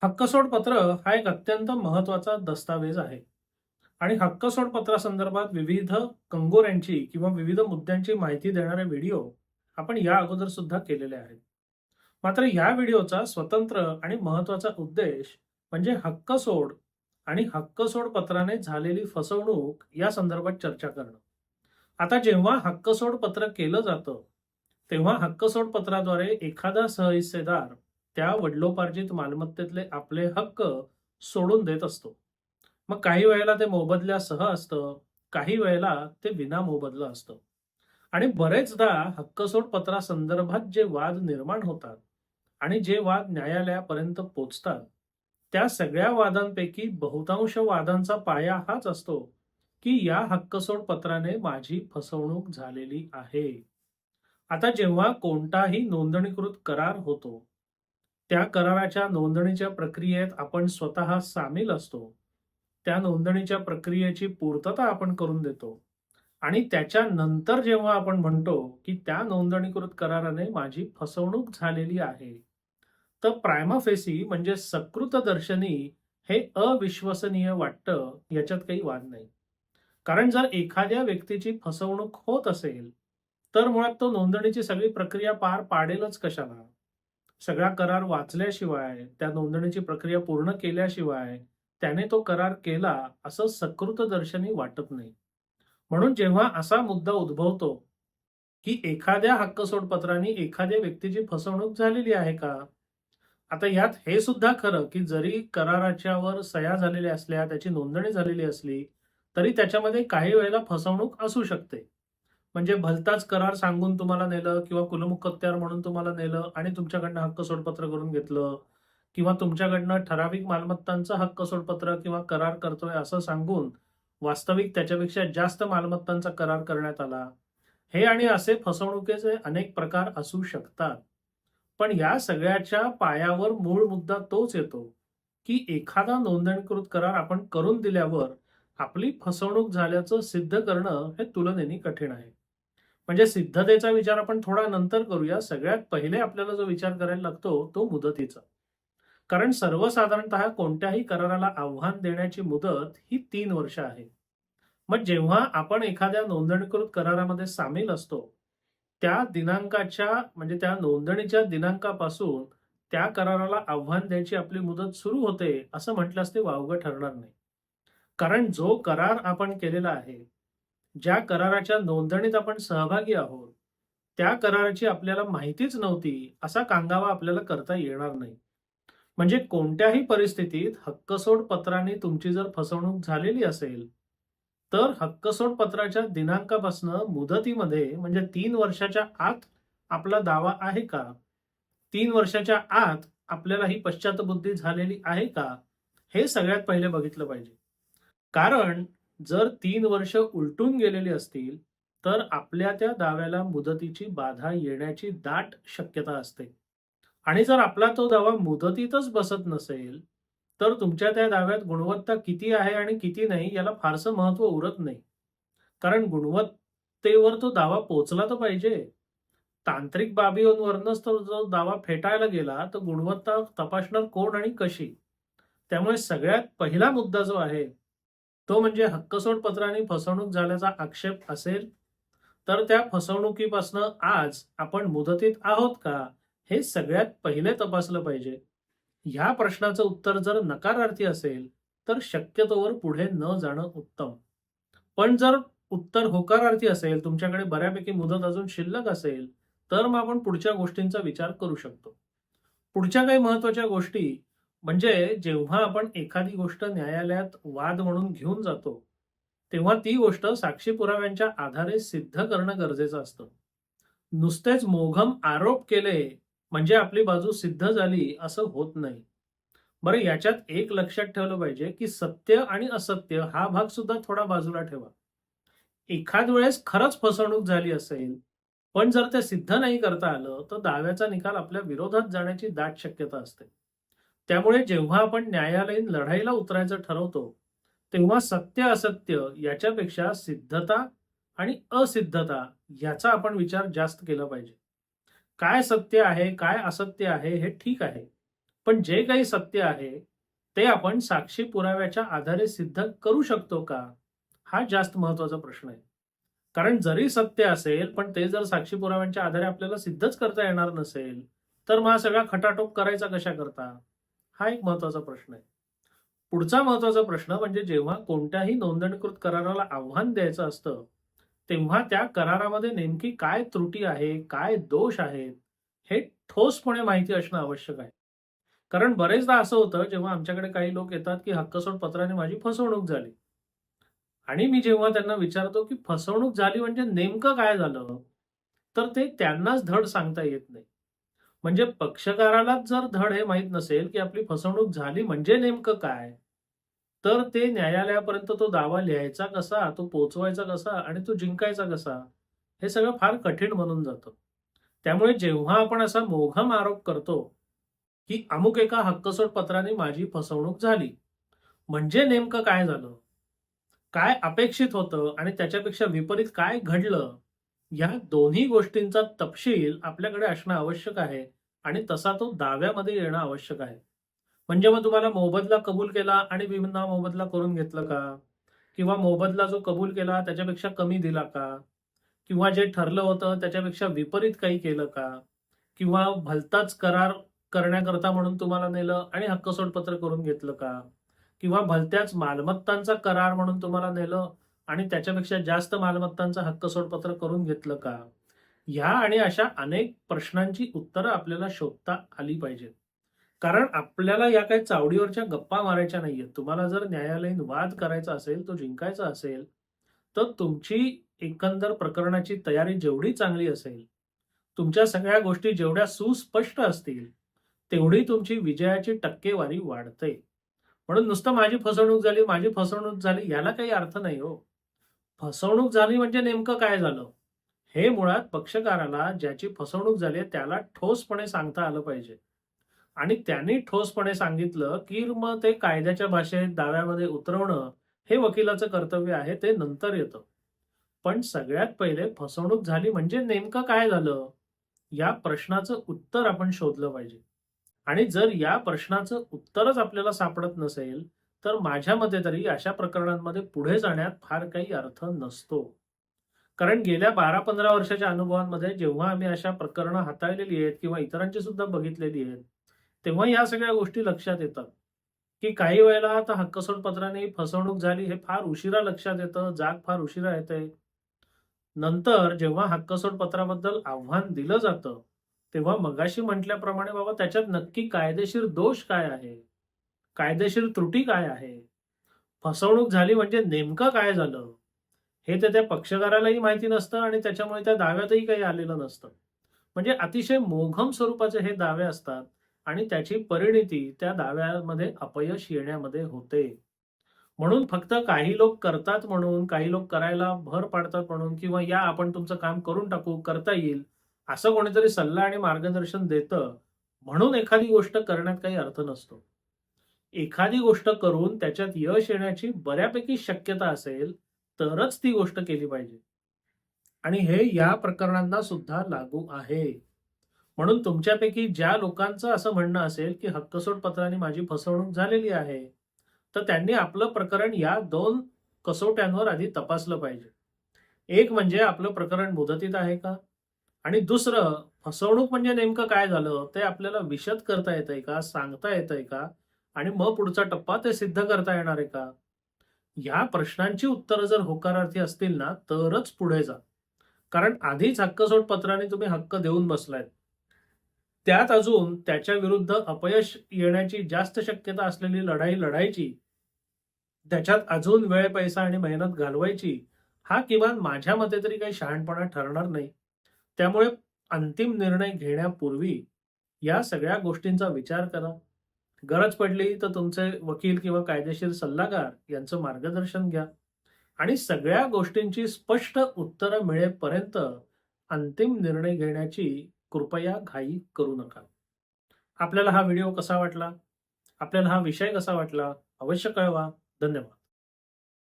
हक्कसोड पत्र हा एक अत्यंत महत्वाचा दस्तावेज आहे आणि हक्कसोड पत्रासंदर्भात विविध कंगोऱ्यांची किंवा विविध मुद्द्यांची माहिती देणारे व्हिडिओ आपण या अगोदर सुद्धा केलेले आहेत. मात्र या व्हिडिओचा स्वतंत्र आणि महत्वाचा उद्देश म्हणजे हक्कसोड आणि हक्कसोड पत्राने झालेली फसवणूक या संदर्भात चर्चा करणं. आता जेव्हा हक्कसोड पत्र केलं जातं तेव्हा हक्कसोड पत्राद्वारे एखादा सहहिस्सेदार त्या वडिलोपार्जित मालमत्तेतले आपले हक्क सोडून देत असतो. मग काही वेळेला ते मोबदल्यासह असतं, काही वेळेला ते विना मोबदला असतं. आणि बरेचदा हक्कसोड पत्रासंदर्भात जे वाद निर्माण होतात आणि जे वाद न्यायालयापर्यंत पोचतात, त्या सगळ्या वादांपैकी बहुतांश वादांचा पाया हाच असतो, की या हक्कसोड पत्राने माझी फसवणूक झालेली आहे. आता जेव्हा कोणताही नोंदणीकृत करार होतो, त्या कराराच्या नोंदणीच्या प्रक्रियेत आपण स्वतः सामील असतो. त्या नोंदणीच्या प्रक्रियेची पूर्तता आपण करून देतो आणि त्याच्यानंतर जेव्हा आपण म्हणतो, की त्या नोंदणीकृत कराराने माझी फसवणूक झालेली आहे, तर प्रायमा फेसी म्हणजे सकृतदर्शनी हे अविश्वसनीय वाटतं, याच्यात काही वाद नाही. कारण जर एखाद्या व्यक्तीची फसवणूक होत असेल, तर मुळात तो नोंदणीची सगळी प्रक्रिया पार पाडेलच कशाला? सगळा करार वाचल्याशिवाय, त्या नोंदणीची प्रक्रिया पूर्ण केल्याशिवाय त्याने तो करार केला असं सकृतदर्शनी वाटत नाही. म्हणून जेव्हा असा मुद्दा उद्भवतो, की एखाद्या हक्कसोड पत्राने एखाद्या व्यक्तीची फसवणूक झालेली आहे का? आता यात हे सुद्धा खरं, की जरी कराराच्यावर सह्या झालेल्या असल्या, त्याची नोंदणी झालेली असली, तरी त्याच्यामध्ये काही वेळेला फसवणूक असू शकते. म्हणजे भलताच करार सांगून तुम्हाला नेलं किंवा कुलमुखत्यार म्हणून तुम्हाला नेलं आणि तुमच्याकडनं हक्क सोडपत्र करून घेतलं किंवा तुमच्याकडनं ठराविक मालमत्तांचा हक्क सोडपत्र किंवा करार करतोय असं सांगून वास्तविक त्याच्यापेक्षा जास्त मालमत्तांचा करार करण्यात आला. हे आणि असे फसवणुकीचे अनेक प्रकार असू शकतात. पण या सगळ्याच्या पायावर मूळ मुद्दा तोच येतो, की एखादा नोंदणीकृत करार आपण करून दिल्यावर आपली फसवणूक झाल्याचं सिद्ध करणं हे तुलनेने कठीण आहे. म्हणजे सिद्धतेचा विचार आपण थोडा नंतर करूया. सगळ्यात पहिले आपल्याला जो विचार करायला लागतो तो मुदतीचा. कारण सर्वसाधारणतः कोणत्याही कराराला आव्हान देण्याची मुदत ही 3 वर्ष आहे. मग जेव्हा आपण एखाद्या नोंदणीकृत करारामध्ये सामील असतो, त्या दिनांकाच्या म्हणजे त्या नोंदणीच्या दिनांकापासून त्या कराराला आव्हान द्यायची आपली मुदत सुरू होते, असं म्हटल्यास ते वावगं ठरणार नाही. कारण जो करार आपण केलेला आहे, ज्या कराराच्या नोंदणीत आपण सहभागी आहोत, त्या कराराची आपल्याला माहितीच नव्हती, असा कांगावा आपल्याला करता येणार नाही. म्हणजे कोणत्याही परिस्थितीत हक्कसोड पत्राने तुमची जर फसवणूक झालेली असेल, तर हक्कसोड पत्राच्या दिनांकापासनं मुदतीमध्ये म्हणजे 3 वर्षाच्या आत आपला दावा आहे का? 3 वर्षाच्या आत आपल्याला ही पश्चातबुद्धी झालेली आहे का? हे सगळ्यात पहिले बघितलं पाहिजे. कारण जर 3 वर्ष उलटून गेलेली असतील, तर आपल्या त्या दाव्याला मुदतीची बाधा येण्याची दाट शक्यता असते. आणि जर आपला तो दावा मुदतीतच बसत नसेल, तर तुमच्या त्या दाव्यात गुणवत्ता किती आहे आणि किती नाही याला फारसं महत्त्व उरत नाही. कारण गुणवत्तेवर तो दावा पोहोचला तर पाहिजे. तांत्रिक बाबींवरूनच तो जो दावा फेटाळला गेला, तर गुणवत्ता तपासणार कोण आणि कशी? त्यामुळे सगळ्यात पहिला मुद्दा जो आहे, तो म्हणजे हक्कसोड पत्राने फसवणूक झाल्याचा आक्षेप असेल, तर त्या फसवणुकीपासनं आज आपण मुदतीत आहोत का? हे सगळ्यात पहिले तपासलं पाहिजे. ह्या प्रश्नाचं उत्तर जर नकारार्थी असेल, तर शक्यतोवर पुढे न जाणं उत्तम. पण जर उत्तर होकारार्थी असेल, तुमच्याकडे बऱ्यापैकी मुदत अजून शिल्लक असेल, तर मग आपण पुढच्या गोष्टींचा विचार करू शकतो. पुढच्या काही महत्त्वाच्या गोष्टी म्हणजे जेव्हा आपण एखादी गोष्ट न्यायालयात वाद म्हणून घेऊन जातो, तेव्हा ती गोष्ट साक्षी पुराव्यांच्या आधारे सिद्ध करणं गरजेचं असतं. नुसतेच मोघम आरोप केले म्हणजे आपली बाजू सिद्ध झाली असं होत नाही. बरं याच्यात एक लक्षात ठेवलं पाहिजे, की सत्य आणि असत्य हा भाग सुद्धा थोडा बाजूला ठेवा. एखाद वेळेस खरंच फसवणूक झाली असेल, पण जर ते सिद्ध नाही करता आलं, तर दाव्याचा निकाल आपल्या विरोधात जाण्याची दाट शक्यता असते. त्यामुळे जेव्हा आपण न्यायालयीन लढाईला उतरायचं ठरवतो, तेव्हा सत्य-असत्य याच्यापेक्षा सिद्धता आणि असिद्धता याचा आपण विचार जास्त केला पाहिजे. काय सत्य आहे, काय असत्य आहे हे ठीक आहे. पण जे काही सत्य आहे ते आपण साक्षी पुराव्याच्या आधारे सिद्ध करू शकतो का? हा जास्त महत्वाचा प्रश्न आहे. कारण जरी सत्य असेल, पण ते जर साक्षी पुराव्यांच्या आधारे आपल्याला सिद्धच करता येणार नसेल, तर मग हा सगळा खटाटोप करायचा कशाकरता? हा एक महत्वाचा प्रश्न आहे. पुढचा महत्वाचा प्रश्न म्हणजे जेव्हा कोणत्याही नोंदणीकृत कराराला आव्हान द्यायचं असतं, तेव्हा त्या करारामध्ये नेमकी काय त्रुटी आहे, काय दोष आहेत, हे ठोसपणे माहिती असणं आवश्यक आहे. कारण बरेचदा असं होतं, जेव्हा आमच्याकडे काही लोक येतात, की हक्कसोड पत्राने माझी फसवणूक झाली. आणि मी जेव्हा त्यांना विचारतो, की फसवणूक झाली म्हणजे नेमकं काय झालं? तर ते त्यांनाच धड सांगता येत नाही. म्हणजे पक्षकारालाच जर धड हे माहीत नसेल, की आपली फसवणूक झाली म्हणजे नेमकं काय? तर ते न्यायालयापर्यंत तो दावा लिहायचा कसा, तो पोहोचवायचा कसा आणि तो जिंकायचा कसा? हे सगळं फार कठीण बनून जातं. त्यामुळे जेव्हा आपण असा मोघम आरोप करतो, की अमुक एका हक्कसोड पत्राने माझी फसवणूक झाली, म्हणजे नेमकं काय झालं? काय अपेक्षित होतं आणि त्याच्यापेक्षा विपरीत काय घडलं? या दोन्ही गोष्टींचा तपशील आपल्याकडे असणं आवश्यक आहे आणि तसा तो दाव्यामध्ये येणं आवश्यक आहे. म्हणजे मग तुम्हाला मोबदला कबूल केला आणि विना मोबदला करून घेतलं का? किंवा मोबदला जो कबूल केला त्याच्यापेक्षा कमी दिला का? किंवा जे ठरलं होतं त्याच्यापेक्षा विपरीत काही केलं का? किंवा भलताच करार करण्याकरता म्हणून तुम्हाला नेलं आणि हक्कसोड पत्र करून घेतलं का? किंवा भलत्याच मालमत्तांचा करार म्हणून तुम्हाला नेलं आणि त्याच्यापेक्षा जास्त मालमत्तांचं हक्कसोड पत्र करून घेतलं का? ह्या आणि अशा अनेक प्रश्नांची उत्तरं आपल्याला शोधता आली पाहिजेत. कारण आपल्याला या काही चावडीवरच्या गप्पा मारायच्या नाहीयेत. तुम्हाला जर न्यायालयीन वाद करायचा असेल, तो जिंकायचा असेल, तर तुमची एकंदर प्रकरणाची तयारी जेवढी चांगली असेल, तुमच्या सगळ्या गोष्टी जेवढ्या सुस्पष्ट असतील, तेवढी तुमची विजयाची टक्केवारी वाढते. म्हणून नुसतं माझी फसवणूक झाली, माझी फसवणूक झाली याला काही अर्थ नाही हो. फसवणूक झाली म्हणजे नेमकं काय झालं? हे मुळात पक्षकाराला ज्याची फसवणूक झाली आहे त्याला ठोसपणे सांगता आलं पाहिजे. आणि त्यांनी ठोसपणे सांगितलं, की मग ते कायद्याच्या भाषेत दाव्यामध्ये उतरवणं हे वकिलाचं कर्तव्य आहे, ते नंतर येतं. पण सगळ्यात पहिले फसवणूक झाली म्हणजे नेमकं काय झालं? या प्रश्नाचं उत्तर आपण शोधलं पाहिजे. आणि जर या प्रश्नाचं उत्तरच आपल्याला सापडत नसेल, तर माझ्या मते तरी अशा प्रकरणांमध्ये पुढे जाण्यात फार काही अर्थ नसतो. कारण गेल्या 12-15 वर्षाच्या अनुभवांमध्ये जेव्हा आम्ही अशा प्रकरणं हाताळलेली आहेत किंवा इतरांची सुद्धा बघितलेली आहेत, तेव्हा या सगळ्या गोष्टी लक्षात येतात, की काही वेळेला आता हक्कसोड पत्राने फसवणूक झाली हे फार उशिरा लक्षात येतं, जाग फार उशिरा येते. नंतर जेव्हा हक्कसोड पत्राबद्दल आव्हान दिलं जातं, तेव्हा मगाशी म्हटल्याप्रमाणे बाबा त्याच्यात नक्की कायदेशीर दोष काय आहे? कायदेशीर त्रुटी काय आहे? फसवणूक झाली म्हणजे नेमकं काय झालं? हे तर त्या पक्षकारालाही माहिती नसतं आणि त्याच्यामुळे त्या दाव्यातही काही आलेलं नसतं. म्हणजे अतिशय मोघम स्वरूपाचे हे दावे असतात आणि त्याची परिणिती त्या दाव्यामध्ये अपयश येण्यामध्ये होते. म्हणून फक्त काही लोक करतात म्हणून, काही लोक करायला भर पाडतात म्हणून किंवा या आपण तुमचं काम करून टाकू, करता येईल, असं कोणीतरी सल्ला आणि मार्गदर्शन देतं, म्हणून एखादी गोष्ट करण्यात काही अर्थ नसतो. एखादी गोष्ट करून त्याच्यात यश येण्याची बऱ्यापैकी शक्यता असेल, तरच ती गोष्ट केली पाहिजे. आणि हे या प्रकरणांना सुद्धा लागू आहे. म्हणून तुमच्यापैकी ज्या लोकांचं असं म्हणणं असेल, की हक्कसोड पत्राने माझी फसवणूक झालेली आहे, तर त्यांनी आपलं प्रकरण या 2 कसोट्यांवर आधी तपासलं पाहिजे. एक म्हणजे आपलं प्रकरण मुदतीत आहे का? आणि दुसरं फसवणूक म्हणजे नेमकं काय झालं ते आपल्याला विशद करता येतंय का? सांगता येतंय का? आणि मग पुढचा टप्पा ते सिद्ध करता येणार आहे का? या प्रश्नांची उत्तरं जर होकारार्थी असतील ना, तरच पुढे जा. कारण आधीच हक्कसोड पत्राने तुम्ही हक्क देऊन बसलायत. त्यात अजून त्याच्या विरुद्ध अपयश येण्याची जास्त शक्यता असलेली लढाई लढायची, त्याच्यात अजून वेळ, पैसा आणि मेहनत घालवायची, हा किमान माझ्या मते तरी काही शहाणपणा ठरणार नाही. त्यामुळे अंतिम निर्णय घेण्यापूर्वी या सगळ्या गोष्टींचा विचार करा. गरज पडली तर तुमचे वकील किंवा कायदेशीर सल्लागार यांचं मार्गदर्शन घ्या आणि सगळ्या गोष्टींची स्पष्ट उत्तरं मिळेपर्यंत अंतिम निर्णय घेण्याची कृपया घाई करू नका. आपल्याला हा व्हिडिओ कसा वाटला? आपल्याला हा विषय कसा वाटला? अवश्य कळवा. धन्यवाद.